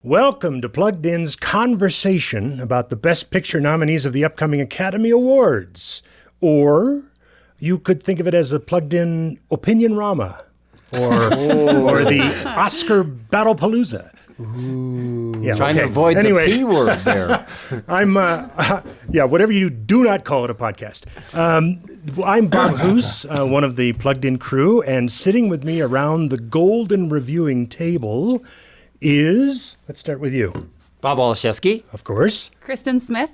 Welcome to Plugged In's conversation about the Best Picture nominees of the upcoming Academy Awards. Or you could think of it as a Plugged In Opinion Rama or the Oscar Battlepalooza. Trying to avoid the P word there. Whatever you do not call it a podcast. I'm Bob Hoos, one of the Plugged In crew, and sitting with me around the golden reviewing table is, let's start with you. Bob Olszewski. Of course. Kristen Smith.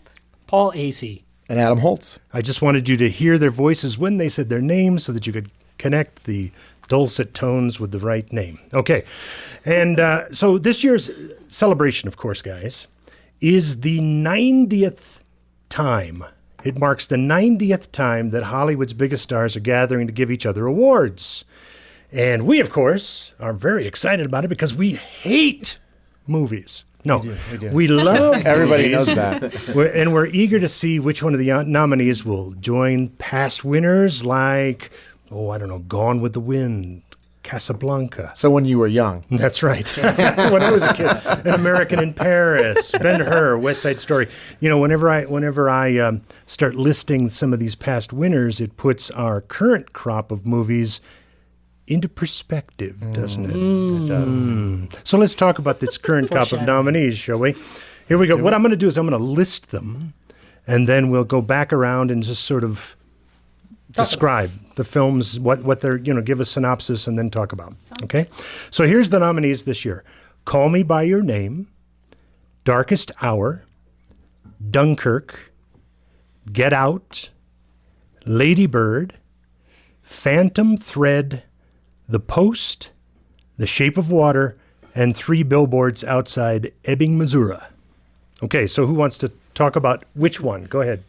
Paul Acey. And Adam Holtz. I just wanted you to hear their voices when they said their names so that you could connect the dulcet tones with the right name. Okay. And so this year's celebration, of course, guys, is the 90th time. It marks the 90th time that Hollywood's biggest stars are gathering to give each other awards. And we, of course, are very excited about it because we hate movies. No, we love Everybody movies. knows that. We're eager to see which one of the nominees will join past winners like, Gone with the Wind, Casablanca. So when you were young. That's right. When I was a kid. An American in Paris, Ben-Hur, West Side Story. You know, whenever I start listing some of these past winners, it puts our current crop of movies into perspective, doesn't it? It does. So let's talk about this current crop of nominees, shall we? Here we go. What I'm going to do is I'm going to list them, and then we'll go back around and just sort of describe the films, what they're, give a synopsis, and then talk about. Okay? So here's the nominees this year. Call Me By Your Name, Darkest Hour, Dunkirk, Get Out, Lady Bird, Phantom Thread, The Post, The Shape of Water, and 3 Billboards Outside Ebbing, Missouri. Okay, so who wants to talk about which one? Go ahead.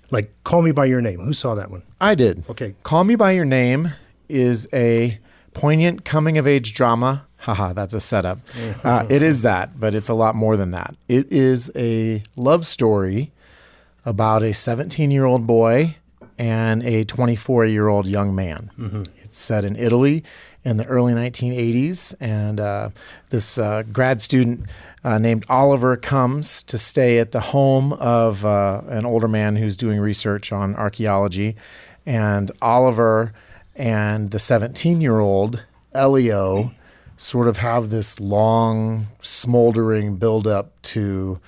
Like, Call Me By Your Name. Who saw that one? I did. Okay. Call Me By Your Name is a poignant coming-of-age drama. Haha, that's a setup. It is that, but it's a lot more than that. It is a love story about a 17-year-old boy and a 24-year-old young man. Mm-hmm. It's set in Italy in the early 1980s, and this grad student named Oliver comes to stay at the home of an older man who's doing research on archaeology, and Oliver and the 17-year-old, Elio, sort of have this long, smoldering build-up to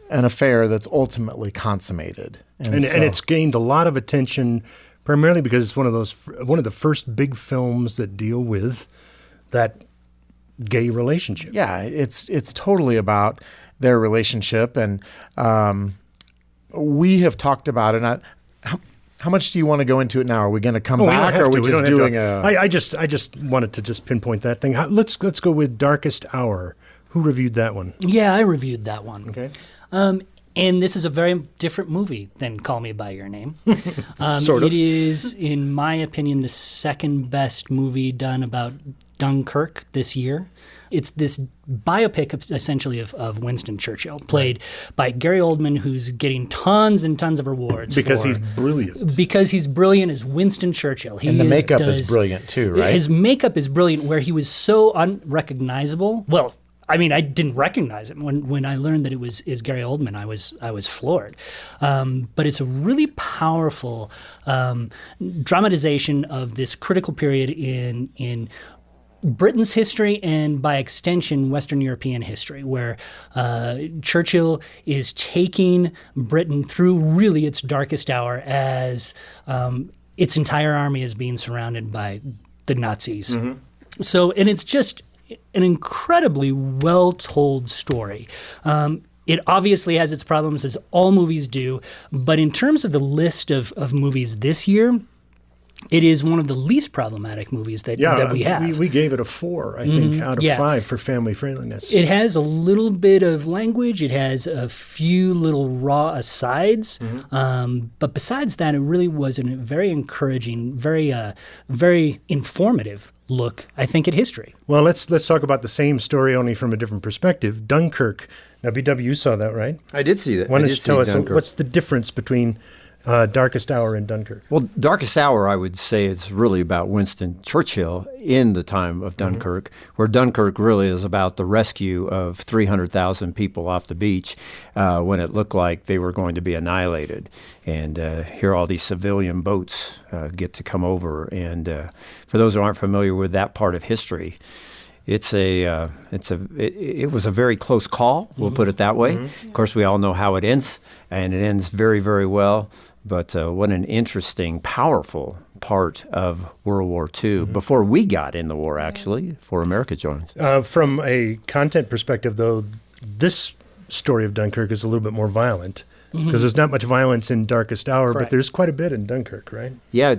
an affair that's ultimately consummated. And it's gained a lot of attention primarily because it's one of the first big films that deal with that gay relationship. Yeah, it's totally about their relationship, and we have talked about it. How much do you want to go into it now? Are we going to come back, or are we just doing a? I just wanted to just pinpoint that thing. Let's go with Darkest Hour. Who reviewed that one? Yeah, I reviewed that one. Okay. And this is a very different movie than Call Me By Your Name. Sort of. It is, in my opinion, the second best movie done about Dunkirk this year. It's this biopic, essentially, of Winston Churchill, played by Gary Oldman, who's getting tons and tons of awards. Because he's brilliant. Because he's brilliant as Winston Churchill. And the makeup is brilliant, too, right? His makeup is brilliant, where he was so unrecognizable. Well, I mean, I didn't recognize him when I learned that it was Gary Oldman. I was floored, but it's a really powerful dramatization of this critical period in Britain's history and, by extension, Western European history, where Churchill is taking Britain through really its darkest hour as its entire army is being surrounded by the Nazis. Mm-hmm. So, and it's just an incredibly well-told story. It obviously has its problems, as all movies do, but in terms of the list of movies this year, it is one of the least problematic movies that we have. We gave it a 4, I think, out of 5 for family friendliness. It has a little bit of language. It has a few little raw asides. Mm-hmm. But besides that, it really was a very encouraging, very informative look, I think, at history. Well, let's talk about the same story, only from a different perspective. Dunkirk. Now, BW, you saw that, right? I did see that. Why don't you tell us what's the difference between Darkest Hour in Dunkirk? Well, Darkest Hour, I would say, is really about Winston Churchill in the time of Dunkirk, where Dunkirk really is about the rescue of 300,000 people off the beach when it looked like they were going to be annihilated. And here all these civilian boats get to come over. And for those who aren't familiar with that part of history, it was a very close call, we'll put it that way. Of course, we all know how it ends, and it ends very, very well. But what an interesting, powerful part of World War II, before we got in the war, actually, before America joined. From a content perspective, though, this story of Dunkirk is a little bit more violent, because there's not much violence in Darkest Hour, but there's quite a bit in Dunkirk, right? Yeah,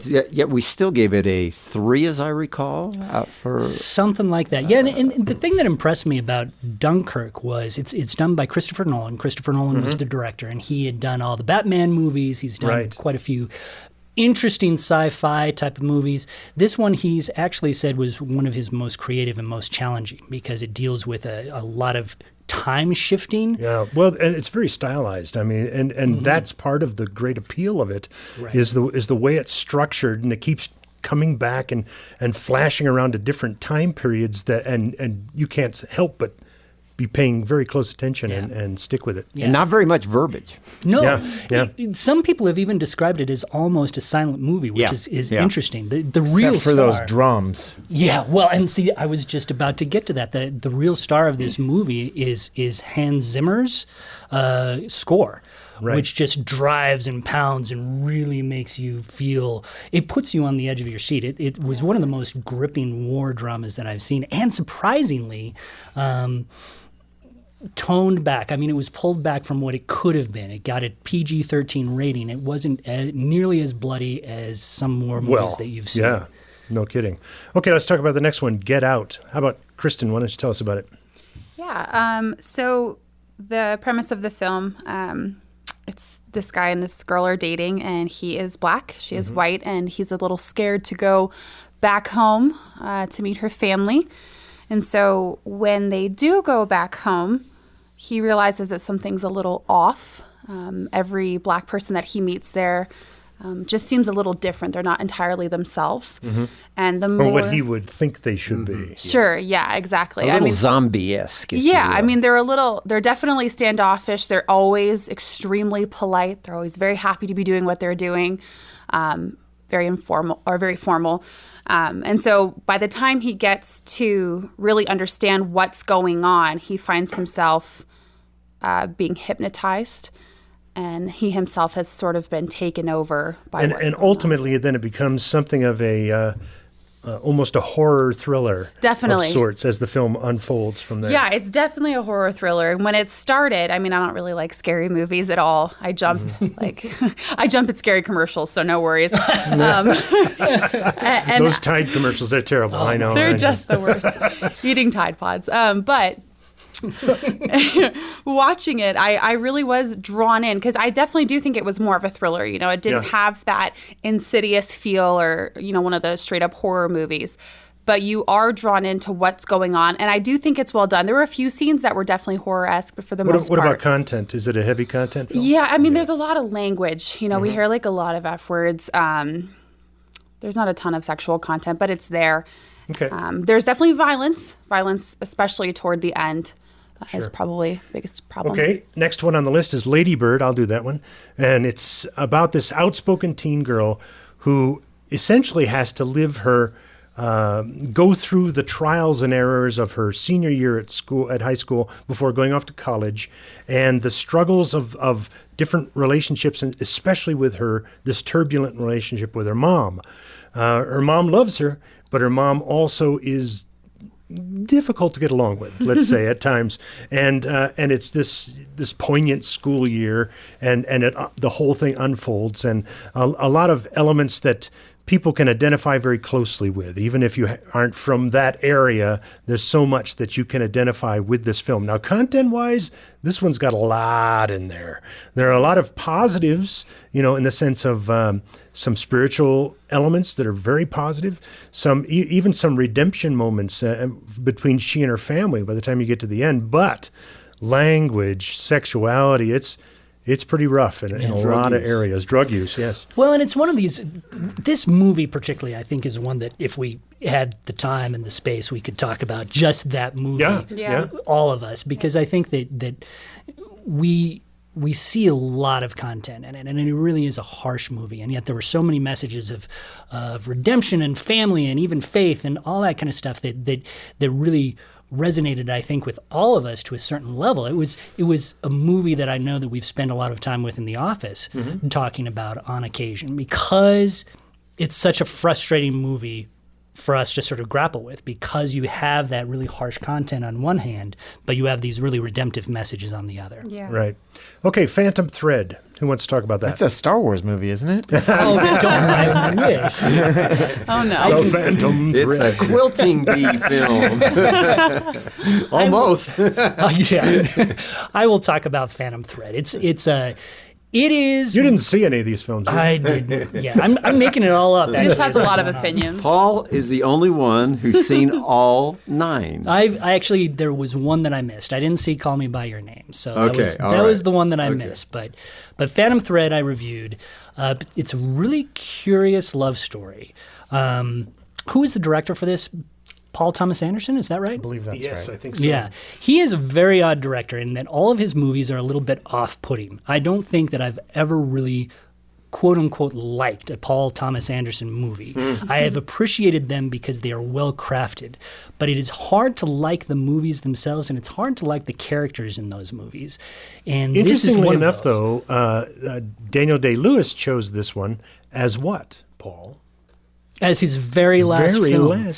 we still gave it a 3, as I recall. For something like that. Yeah, and the thing that impressed me about Dunkirk was it's done by Christopher Nolan. Christopher Nolan was the director, and he had done all the Batman movies. He's done quite a few interesting sci-fi type of movies. This one he's actually said was one of his most creative and most challenging, because it deals with a lot of time shifting. Yeah, well, and it's very stylized. I mean, and that's part of the great appeal of it, is the way it's structured, and it keeps coming back and flashing around to different time periods that and you can't help but be paying very close attention and stick with it. Yeah. And not very much verbiage. No. Some people have even described it as almost a silent movie, which is interesting. The real Except for those drums. Yeah, well, and see, I was just about to get to that. The real star of this movie is Hans Zimmer's score. Right. Which just drives and pounds and really makes you feel, it puts you on the edge of your seat. It was one of the most gripping war dramas that I've seen, and surprisingly toned back. I mean, it was pulled back from what it could have been. It got a PG-13 rating. It wasn't nearly as bloody as some more movies that you've seen. Yeah, no kidding. Okay, let's talk about the next one, Get Out. How about Kristen? Why don't you tell us about it? Yeah, so the premise of the film, it's this guy and this girl are dating, and he is black, she is white, and he's a little scared to go back home to meet her family. And so when they do go back home, he realizes that something's a little off. Every black person that he meets there just seems a little different. They're not entirely themselves. And the more... Or what he would think they should be. Sure, yeah, exactly. A little zombie-esque. Yeah, I mean, they're definitely standoffish. They're always extremely polite. They're always very happy to be doing what they're doing. Very formal. And so by the time he gets to really understand what's going on, he finds himself being hypnotized, and he himself has sort of been taken over by and ultimately then it becomes something of a almost a horror thriller definitely of sorts as the film unfolds from there. Yeah, it's definitely a horror thriller. When it started, I mean, I don't really like scary movies at all. I jump I jump at scary commercials, so no worries. And those Tide commercials, they're terrible. I know. They're just the worst. Eating Tide Pods. But watching it, I really was drawn in, because I definitely do think it was more of a thriller. You know, it didn't have that Insidious feel or, you know, one of those straight up horror movies. But you are drawn into what's going on, and I do think it's well done. There were a few scenes that were definitely horror-esque, but for the most part... What about content? Is it a heavy content film? Yeah, I mean, there's a lot of language. You know, we hear like a lot of F words. There's not a ton of sexual content, but it's there. Okay. There's definitely violence, especially toward the end. Is probably the biggest problem. Okay, next one on the list is Lady Bird. I'll do that one. And it's about this outspoken teen girl who essentially has to live her, go through the trials and errors of her senior year at high school before going off to college, and the struggles of different relationships, and especially with this turbulent relationship with her mom. Her mom loves her, but her mom also is difficult to get along with, let's say, at times, and it's this poignant school year, and the whole thing unfolds, and a lot of elements that people can identify very closely with. Even if you aren't from that area, there's so much that you can identify with this film. Now, content-wise, this one's got a lot in there. There are a lot of positives, you know, in the sense of some spiritual elements that are very positive, even some redemption moments between she and her family by the time you get to the end. But language, sexuality, it's it's pretty rough in a lot of areas. Drug use, yes. Well, and it's one of these, this movie particularly, I think, is one that if we had the time and the space, we could talk about just that movie, Yeah. all of us, because I think that we see a lot of content in it, and it really is a harsh movie, and yet there were so many messages of redemption and family and even faith and all that kind of stuff that really resonated, I think, with all of us to a certain level. It was a movie that I know that we've spent a lot of time with in the office talking about on occasion, because it's such a frustrating movie for us to sort of grapple with, because you have that really harsh content on one hand, but you have these really redemptive messages on the other. Yeah. Right. Okay, Phantom Thread. Who wants to talk about that? That's a Star Wars movie, isn't it? Oh, don't I wish. Oh, no. The Phantom It's Thread. a quilting bee film. Almost. Yeah. I will talk about Phantom Thread. It is. You didn't see any of these films, did you? I didn't. Yeah, I'm making it all up. He just has a lot of opinions. Paul is the only one who's seen all 9. I actually, there was one that I missed. I didn't see Call Me by Your Name, so Okay, all that right. was the one that I missed. But Phantom Thread I reviewed. It's a really curious love story. Who is the director for this? Paul Thomas Anderson, is that right? I believe that's Yes, right. I think so. Yeah. He is a very odd director in that all of his movies are a little bit off-putting. I don't think that I've ever really quote-unquote liked a Paul Thomas Anderson movie. I have appreciated them because they are well-crafted. But it is hard to like the movies themselves, and it's hard to like the characters in those movies. And this is Interestingly one enough, of those. though, Daniel Day-Lewis chose this one as what, Paul? As his very last film.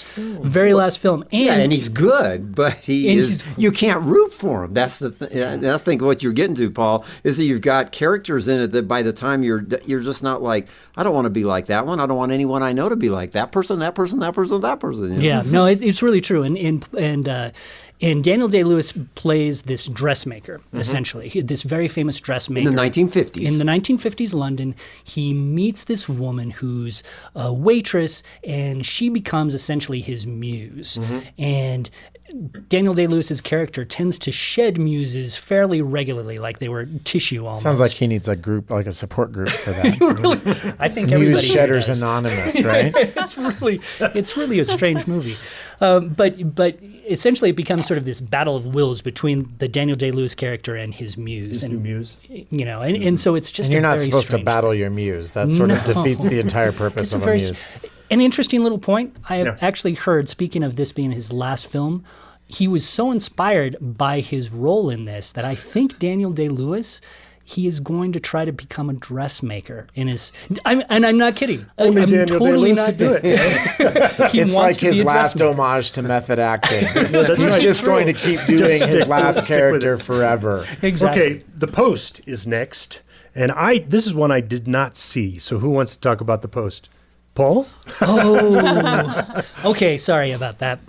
Very last film. And he's good, but you can't root for him. That's the I think what you're getting to, Paul, is that you've got characters in it that by the time you're just not like, I don't want to be like that one. I don't want anyone I know to be like that person, that person, that person, that person. You know? Yeah, no, it's really true. And Daniel Day-Lewis plays this dressmaker, essentially, this very famous dressmaker. In the 1950s. In the 1950s London, he meets this woman who's a waitress, and she becomes essentially his muse. And Daniel Day-Lewis's character tends to shed muses fairly regularly, like they were tissue almost. Sounds like he needs a group, like a support group for that. I think Muse everybody here Shedders does. Anonymous, right? It's really a strange movie, but essentially it becomes sort of this battle of wills between the Daniel Day-Lewis character and his muse. His new muse. You know, and so it's just And you're a not very supposed to strange battle thing. your muse. That sort of defeats the entire purpose It's of a very muse. an interesting little point. I have Yeah. actually heard, speaking of this being his last film, he was so inspired by his role in this that I think Daniel Day-Lewis, he is going to try to become a dressmaker in his. And I'm not kidding. Only I'm Daniel totally Day-Lewis not could do it. He It's wants like to his be a last dressmaker. homage to method acting. That's He's right. just going to keep doing Just his last stick with character it. forever. Exactly. Okay, The Post is next. And this is one I did not see. So who wants to talk about The Post? Paul? Oh, okay. Sorry about that.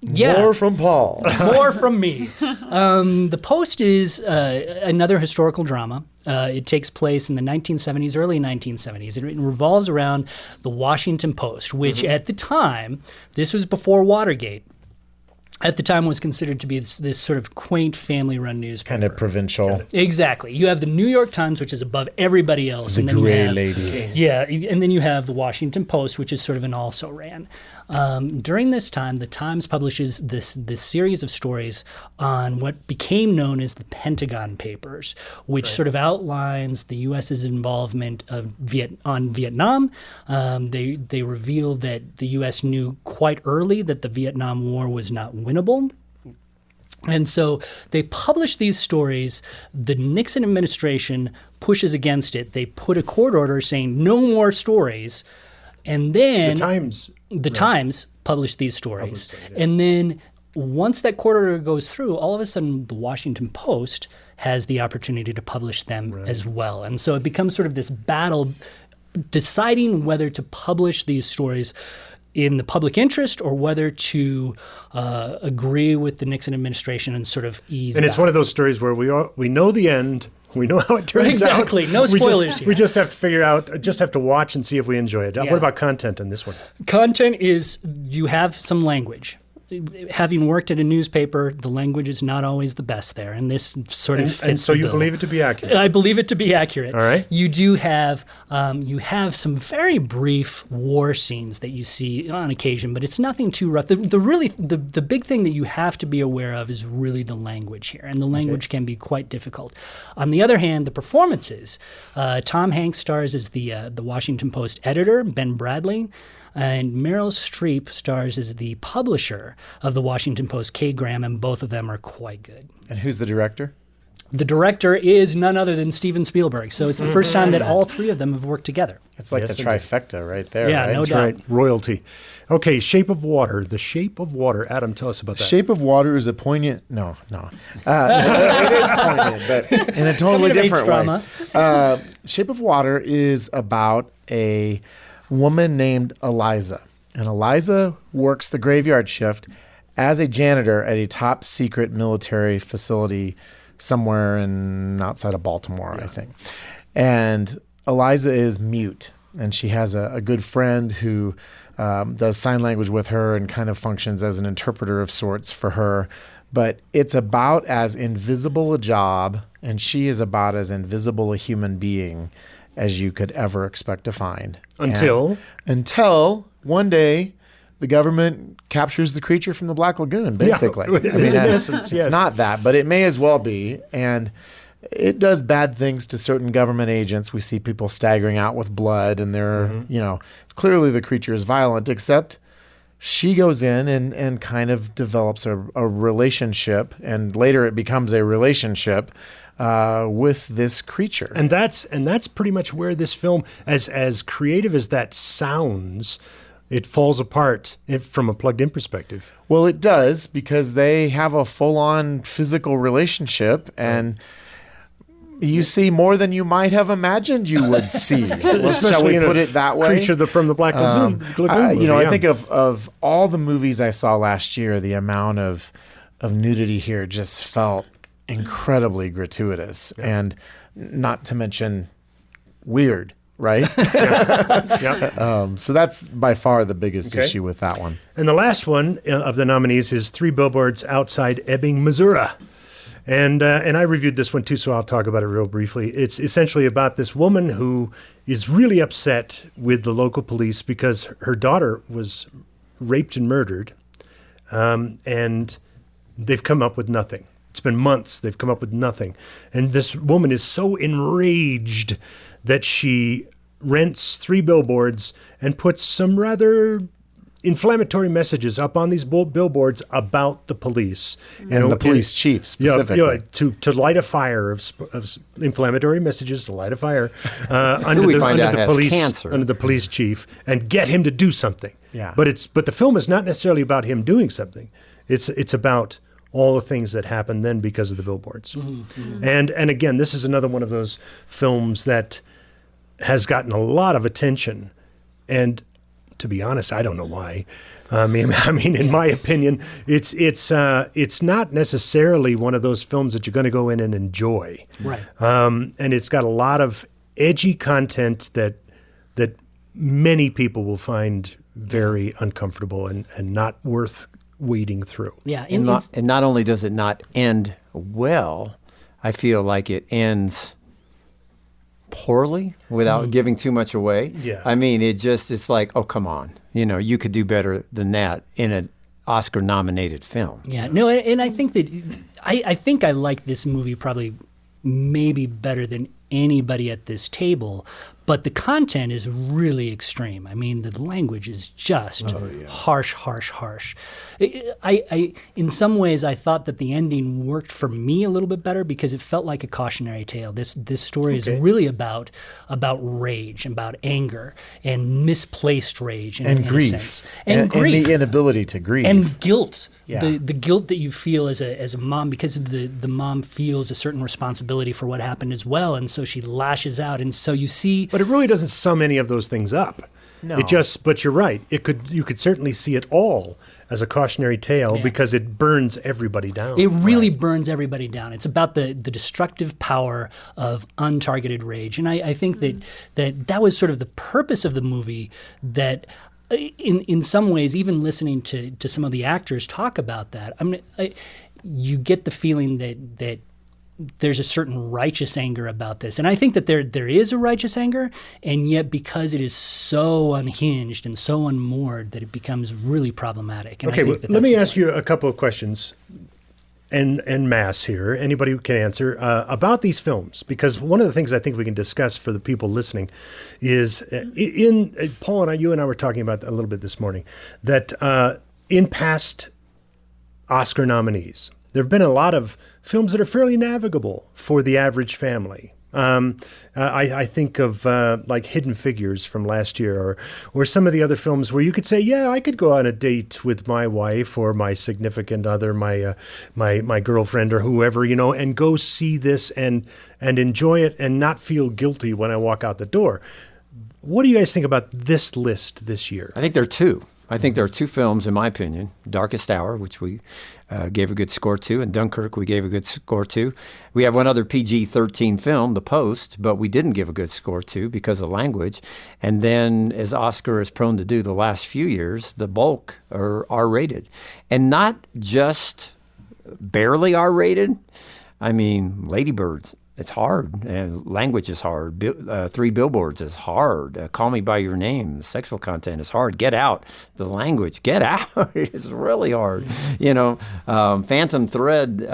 Yeah, More from Paul. more from me. The Post is another historical drama. It takes place in the 1970s, early 1970s. It revolves around the Washington Post, which at the time, this was before Watergate, at the time was considered to be this sort of quaint family-run newspaper. Kind of provincial. Exactly. You have the New York Times, which is above everybody else. The and then you Gray have- Lady. Yeah, and then you have the Washington Post, which is sort of an also-ran. During this time, the Times publishes this series of stories on what became known as the Pentagon Papers, which sort of outlines the U.S.'s involvement on Vietnam. They revealed that the U.S. knew quite early that the Vietnam War was not winnable. And so they publish these stories. The Nixon administration pushes against it. They put a court order saying no more stories. And then The Times. Times published these stories. And then once that court order goes through, all of a sudden the Washington Post has the opportunity to publish them as well. And so it becomes sort of this battle deciding whether to publish these stories in the public interest or whether to agree with the Nixon administration and sort of ease And it's back. one of those stories where we know the end. We know how it turns out. Exactly. No spoilers here. We just have to figure out, just have to watch and see if we enjoy it. Yeah. What about content in this one? Content is you have some language. having worked at a newspaper, the language is not always the best there, and this sort of fits And so the you bill. believe it to be accurate? I believe it to be accurate. All right. You do have you have some very brief war scenes that you see on occasion, but it's nothing too rough. The big thing that you have to be aware of is really the language here, and the language can be quite difficult. On the other hand, the performances. Tom Hanks stars as the Washington Post editor, Ben Bradley. And Meryl Streep stars as the publisher of the Washington Post, Kay Graham, and both of them are quite good. And who's the director? The director is none other than Steven Spielberg, so it's the first time that all three of them have worked together. It's like Yes, the it is. trifecta right there. Yeah, right? no That's doubt. right. Royalty. Okay, Shape of Water. The Shape of Water. Adam, tell us about that. Shape of Water is a poignant. No. It is poignant, but in a totally Coming of age different drama. way. Shape of Water is about a woman named Eliza, and Eliza works the graveyard shift as a janitor at a top secret military facility somewhere outside of Baltimore, I think. And Eliza is mute, and she has a good friend who does sign language with her and kind of functions as an interpreter of sorts for her. But it's about as invisible a job, and she is about as invisible a human being as you could ever expect to find. Until One day the government captures the creature from the Black Lagoon, basically. Yeah, in essence, it's yes. not that, but it may as well be. And it does bad things to certain government agents. We see people staggering out with blood, and they're, clearly the creature is violent, except she goes in and kind of develops a relationship, and later it becomes a relationship with this creature. And that's pretty much where this film, as creative as that sounds, it falls apart from a plugged-in perspective. Well, it does, because they have a full-on physical relationship, and you see more than you might have imagined you would see. Shall we in put a it that way? Creature from the Black Lagoon. Movie, I yeah. think of all the movies I saw last year, the amount of nudity here just felt incredibly gratuitous, and not to mention weird, right? Yeah. So that's by far the biggest Okay. issue with that one. And the last one of the nominees is 3 Billboards Outside Ebbing, Missouri. And I reviewed this one too, so I'll talk about it real briefly. It's essentially about this woman who is really upset with the local police because her daughter was raped and murdered, and they've come up with nothing. It's been months. They've come up with nothing. And this woman is so enraged that she rents 3 billboards and puts some rather inflammatory messages up on these billboards about the police. And the police chief specifically. To light a fire of inflammatory messages, to light a fire under we the find out has police cancer. under the police chief, and get him to do something. Yeah. But the film is not necessarily about him doing something. It's about all the things that happen then because of the billboards. And again, this is another one of those films that has gotten a lot of attention, and to be honest, I don't know why. I mean, in my opinion, it's not necessarily one of those films that you're going to go in and enjoy. Right. And it's got a lot of edgy content that many people will find very uncomfortable and not worth wading through. Yeah. And not only does it not end well, I feel like it ends poorly without giving too much away. Yeah. I mean, it's like, oh, come on. You could do better than that in an Oscar-nominated film. Yeah, no, and I think that I think I like this movie probably maybe better than anybody at this table, but the content is really extreme. I mean, the language is just harsh. I in some ways, I thought that the ending worked for me a little bit better because it felt like a cautionary tale. This story is really about rage, about anger, and misplaced rage, in a grief. sense. And grief. And the inability to grieve. And guilt. Yeah. The guilt that you feel as a mom, because the mom feels a certain responsibility for what happened as well, and so she lashes out, and so you see. But it really doesn't sum any of those things up. No. But you're right. You could certainly see it all as a cautionary tale because it burns everybody down. It really burns everybody down. It's about the destructive power of untargeted rage, and I think that was sort of the purpose of the movie. That in some ways, even listening to some of the actors talk about that, you get the feeling that there's a certain righteous anger about this. And I think that there is a righteous anger, and yet because it is so unhinged and so unmoored that it becomes really problematic. And Okay, I think let me ask you a couple of questions en masse here. Anybody who can answer about these films, because one of the things I think we can discuss for the people listening is Paul and you and I were talking about a little bit this morning, that in past Oscar nominees, there have been a lot of films that are fairly navigable for the average family. I think of like Hidden Figures from last year, or some of the other films where you could say, yeah, I could go on a date with my wife or my significant other, my girlfriend or whoever, and go see this and enjoy it and not feel guilty when I walk out the door. What do you guys think about this list this year? I think there are two. I think there are two films, in my opinion, Darkest Hour, which we gave a good score to, and Dunkirk, we gave a good score to. We have one other PG-13 film, The Post, but we didn't give a good score to because of language. And then, as Oscar is prone to do the last few years, the bulk are R-rated. And not just barely R-rated. I mean, Lady Birds. It's hard, and language is hard. 3 Billboards is hard. Call Me by Your Name, sexual content is hard. Get Out, the language, get out is really hard. Phantom Thread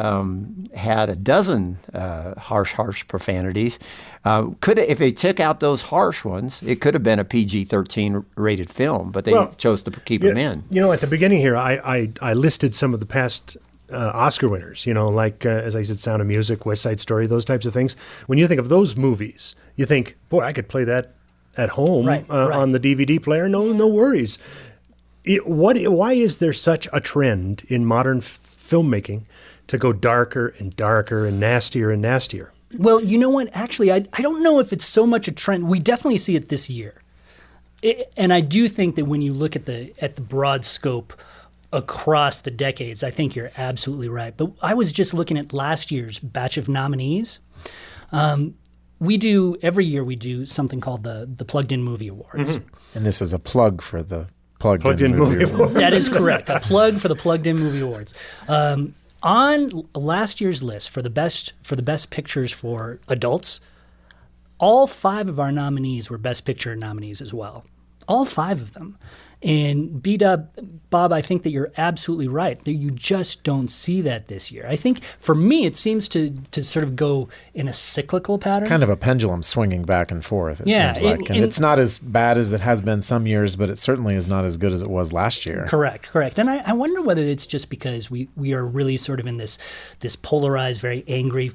had a dozen harsh profanities. If they took out those harsh ones, it could have been a PG-13 rated film, but they chose to keep them in. At the beginning here, I listed some of the past Oscar winners, like, as I said, Sound of Music, West Side Story, those types of things. When you think of those movies, you think, boy, I could play that at home on the DVD player. No worries. Why is there such a trend in modern filmmaking to go darker and darker and nastier and nastier? Well, you know what? Actually, I don't know if it's so much a trend. We definitely see it this year. And I do think that when you look at the broad scope across the decades, I think you're absolutely right. But I was just looking at last year's batch of nominees. Every year we do something called the Plugged In Movie Awards. Mm-hmm. And this is a plug for the Plugged In Movie Awards. That is correct. A plug for the Plugged In Movie Awards. On last year's list for the best pictures for adults, all 5 of our nominees were Best Picture nominees as well. All 5 of them. And Bob, I think that you're absolutely right. That you just don't see that this year. I think for me, it seems to sort of go in a cyclical pattern. It's kind of a pendulum swinging back and forth, it seems like. And it's not as bad as it has been some years, but it certainly is not as good as it was last year. Correct. And I wonder whether it's just because we are really sort of in this polarized, very angry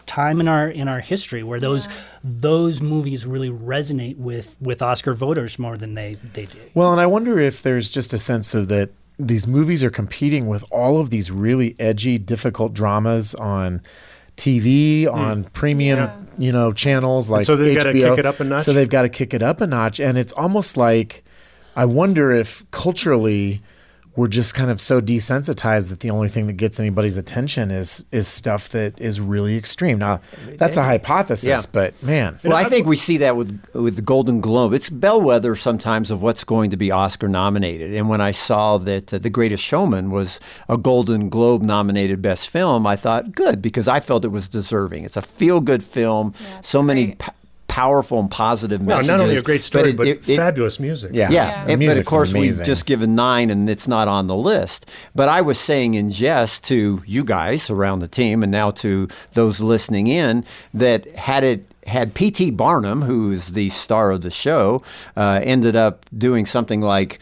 time in our history where those movies really resonate with Oscar voters more than they do. Well, and I wonder if there's just a sense of that these movies are competing with all of these really edgy, difficult dramas on TV, on premium, channels like HBO. So they've got to kick it up a notch? So they've got to kick it up a notch. And it's almost like, I wonder if culturally we're just kind of so desensitized that the only thing that gets anybody's attention is stuff that is really extreme. Now, that's a hypothesis, but man. Well, I think we see that with the Golden Globe. It's bellwether sometimes of what's going to be Oscar nominated. And when I saw that The Greatest Showman was a Golden Globe nominated best film, I thought, good, because I felt it was deserving. It's a feel-good film. So many powerful and positive messages. Not only a great story, but fabulous music. Yeah. But of course, we've just given 9 and it's not on the list. But I was saying in jest to you guys around the team and now to those listening in that had P.T. Barnum, who is the star of the show, ended up doing something like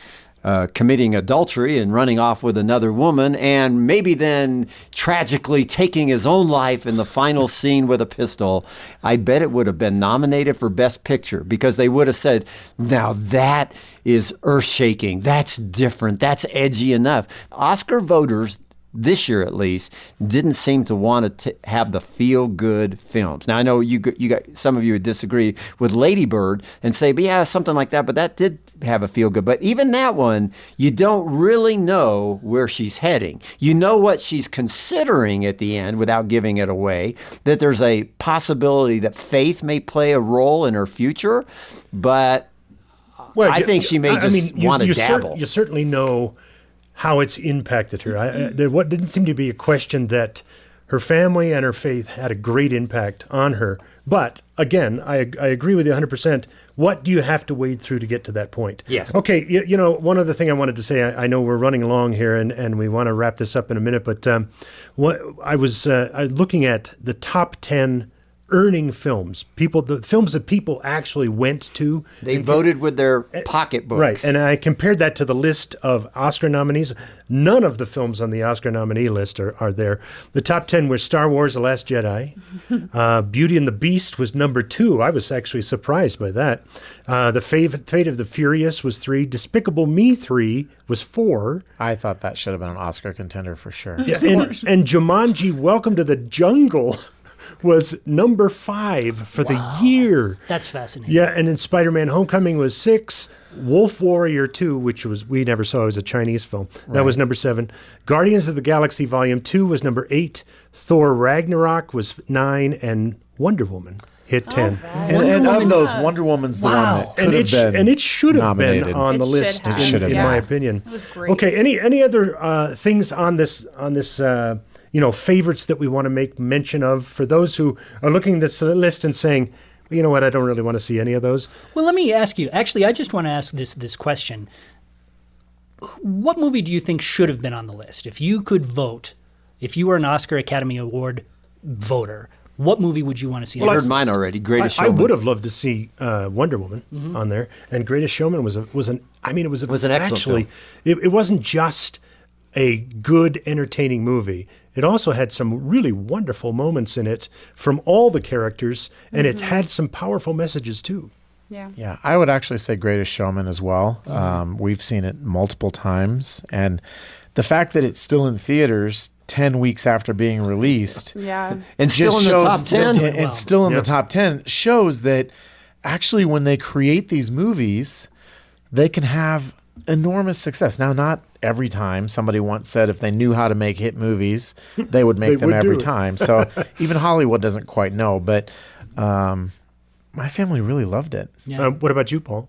committing adultery and running off with another woman, and maybe then tragically taking his own life in the final scene with a pistol, I bet it would have been nominated for Best Picture, because they would have said, now that is earth-shaking, that's different, that's edgy enough. Oscar voters, this year at least, didn't seem to want to have the feel-good films. Now, I know you got some of you would disagree with Lady Bird and say, but yeah, something like that, but that did have a feel-good. But even that one, you don't really know where she's heading. You know what she's considering at the end without giving it away, that there's a possibility that faith may play a role in her future, but I think she may just want to dabble. You certainly know how it's impacted her. There didn't seem to be a question that her family and her faith had a great impact on her. But again, I agree with you 100%. What do you have to wade through to get to that point? Yes. Okay, one other thing I wanted to say, I know we're running along here and we want to wrap this up in a minute, but I was looking at the top 10 earning films, the films that people actually went to. They voted with their pocketbooks. Right, and I compared that to the list of Oscar nominees. None of the films on the Oscar nominee list are there. The top 10 were Star Wars: The Last Jedi. Beauty and the Beast was number 2. I was actually surprised by that. The Fate of the Furious was 3. Despicable Me 3 was 4. I thought that should have been an Oscar contender for sure. Yeah, and Jumanji: Welcome to the Jungle was number 5 for the year. That's fascinating. Yeah, and then Spider-Man: Homecoming was 6. Wolf Warrior 2, which we never saw, it was a Chinese film. That was number 7. Guardians of the Galaxy Volume 2 was number 8. Thor Ragnarok was 9, and Wonder Woman hit 10. And of those, Wonder Woman's the one that could have been and it should have nominated. been on the list, in my opinion. It was great. Okay, any other things on this favorites that we want to make mention of for those who are looking at this list and saying, you know what, I don't really want to see any of those? Well, let me ask you. Actually, I just want to ask this question. What movie do you think should have been on the list? If you could vote, if you were an Oscar Academy Award voter, what movie would you want to see? Well, I heard mine already. Greatest I Showman. would have loved to see Wonder Woman on there, and Greatest Showman was an excellent film. It wasn't just a good, entertaining movie. It also had some really wonderful moments in it from all the characters, and it had some powerful messages too. Yeah, I would actually say Greatest Showman as well. We've seen it multiple times, and the fact that it's still in theaters 10 weeks after being released, and still in the top 10, and still in the top 10, shows that actually when they create these movies, they can have enormous success. Now, not every time. Somebody once said if they knew how to make hit movies, they would make them every time. So even Hollywood doesn't quite know, but my family really loved it. What about you, Paul?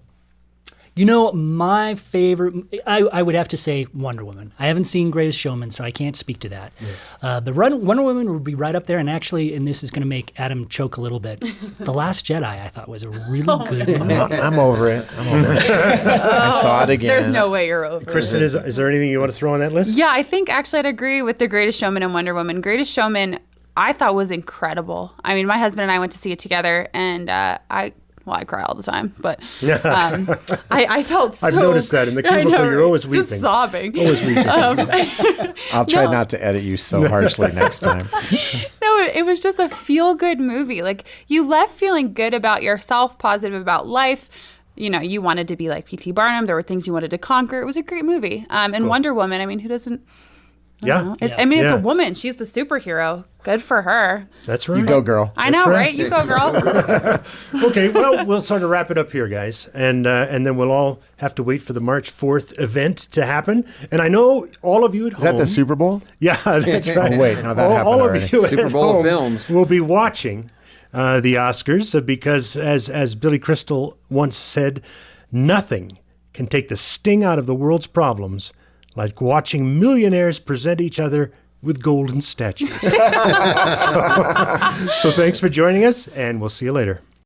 You know, my favorite, I would have to say Wonder Woman. I haven't seen Greatest Showman, so I can't speak to that. But Wonder Woman would be right up there. And actually, and this is going to make Adam choke a little bit, The Last Jedi I thought was a really good movie. I'm over it. I saw it again. There's no way you're over it. Kristen, is there anything you want to throw on that list? Yeah, I think actually I'd agree with The Greatest Showman and Wonder Woman. Greatest Showman, I thought was incredible. I mean, my husband and I went to see it together, and I cry all the time, but I felt so... I've noticed that in the cubicle, you're always weeping. Just sobbing. Always weeping. I'll try not to edit you so harshly next time. No, it was just a feel-good movie. Like, you left feeling good about yourself, positive about life. You know, you wanted to be like P.T. Barnum. There were things you wanted to conquer. It was a great movie. And cool. Wonder Woman, I mean, who doesn't... I mean, it's a woman. She's the superhero. Good for her. That's right. You go, girl. I know, right? You go, girl. Okay, well, we'll sort of wrap it up here, guys. And then we'll all have to wait for the March 4th event to happen. And I know all of you at home... Is that the Super Bowl? Yeah, that's right. Oh, wait. No, that happened all already. Of you Super at Bowl home films. will be watching the Oscars because, as Billy Crystal once said, nothing can take the sting out of the world's problems like watching millionaires present each other with golden statues. So thanks for joining us, and we'll see you later.